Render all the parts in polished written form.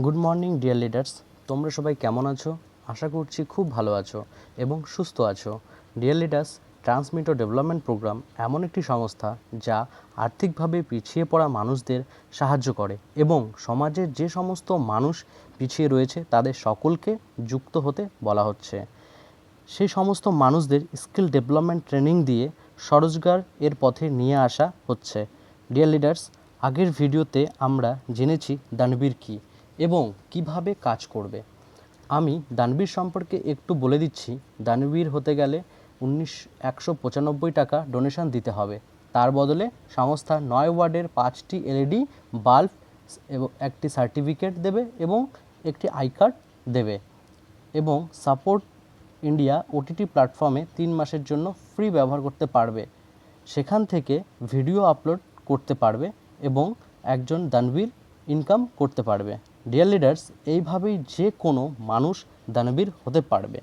Good morning deer leaders, তোমরা সবাই কেমন আছো? আশা করছি খুব ভালো আছো এবং সুস্থ আছো। ডিয়ার লিডার্স, ট্রান্সমিট ও ডেভেলপমেন্ট প্রোগ্রাম এমন একটি সংস্থা যা আর্থিকভাবে পিছিয়ে পড়া মানুষদের সাহায্য করে এবং সমাজের যে সমস্ত মানুষ পিছিয়ে রয়েছে তাদের সকলকে যুক্ত হতে বলা হচ্ছে। সেই সমস্ত মানুষদের স্কিল ডেভেলপমেন্ট ট্রেনিং দিয়ে স্বরোজগার এর পথে নিয়ে আসা হচ্ছে। ডিয়ার লিডার্স, আগের ভিডিওতে আমরা জেনেছি দানবীর কী এবং কিভাবে কাজ করবে। আমি দানবীর সম্পর্কে একটু বলে দিচ্ছি। দানবীর হতে গেলে 1,995 টাকা ডোনেশন দিতে হবে। তার বদলে সংস্থা 9 ওয়ার্ডের 5টি এলইডি বাল্ব এবং একটি সার্টিফিকেট দেবে এবং একটি আই কার্ড দেবে এবং সাপোর্ট ইন্ডিয়া ওটিটি প্ল্যাটফর্মে 3 মাসের জন্য ফ্রি ব্যবহার করতে পারবে। সেখান থেকে ভিডিও আপলোড করতে পারবে এবং একজন দানবীর ইনকাম করতে পারবে। ডিয়ার লিডার্স, এইভাবেই যে কোনো মানুষ দানবীর হতে পারবে।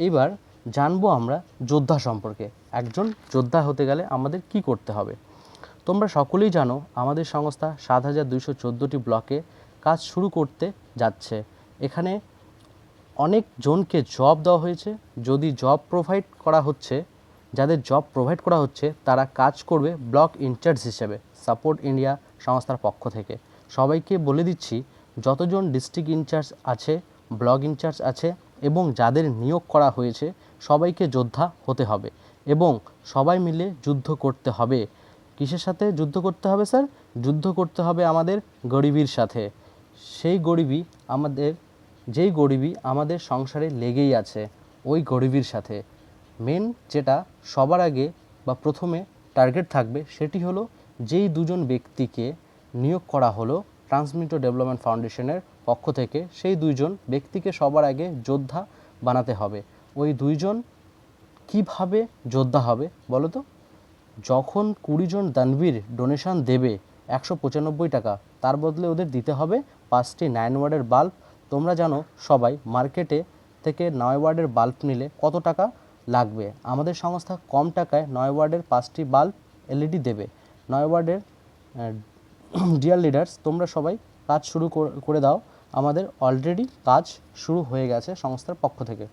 এইবার জানবো আমরা যোদ্ধা সম্পর্কে। একজন যোদ্ধা হতে গেলে আমাদের কি করতে হবে? তোমরা সকলেই জানো আমাদের সংস্থা 7,214টি ব্লকে কাজ শুরু করতে যাচ্ছে। এখানে অনেক জনকে জব দেওয়া হয়েছে। যদি জব প্রোভাইড করা হচ্ছে, যাদের জব প্রোভাইড করা হচ্ছে তারা কাজ করবে ব্লক ইনচার্জ হিসেবে সাপোর্ট ইন্ডিয়া সংস্থার পক্ষ থেকে। সবাইকে বলে দিচ্ছি, যতজন ডিস্ট্রিক্ট ইনচার্জ আছে, ব্লক ইনচার্জ আছে এবং যাদের নিয়োগ করা হয়েছে সবাইকে যোদ্ধা হতে হবে এবং সবাই মিলে যুদ্ধ করতে হবে। কিসের সাথে যুদ্ধ করতে হবে স্যার? যুদ্ধ করতে হবে আমাদের গরিবীর সাথে। যেই গরিবী আমাদের সংসারে লেগেই আছে, ওই গরিবীর সাথে। মেন যেটা সবার আগে বা প্রথমে টার্গেট থাকবে সেটি হলো, যেই দুজন ব্যক্তিকে নিয়োগ করা হলো ট্রান্সমিট ও ডেভেলপমেন্ট ফাউন্ডেশনের পক্ষ থেকে, সেই দুইজন ব্যক্তিকে সবার আগে যোদ্ধা বানাতে হবে। ওই দুইজন কিভাবে যোদ্ধা হবে বলো তো? যখন 20 জন দানবীর ডোনেশন দেবে 195 টাকা, তার বদলে ওদের দিতে হবে 5টি 9 ওয়ার্ডের বাল্ব। তোমরা জানো সবাই মার্কেটে থেকে 9 ওয়ার্ডের বাল্ব নিলে কত টাকা লাগবে। আমাদের সংস্থা কম টাকায় 9 ওয়ার্ডের 5টি বাল্ব এলইডি দেবে। 9 ওয়ার্ডের ডিয়ার লিডার্স, তোমরা সবাই কাজ শুরু করে দাও। আমাদের অলরেডি কাজ শুরু হয়ে গেছে সংস্থার পক্ষ থেকে।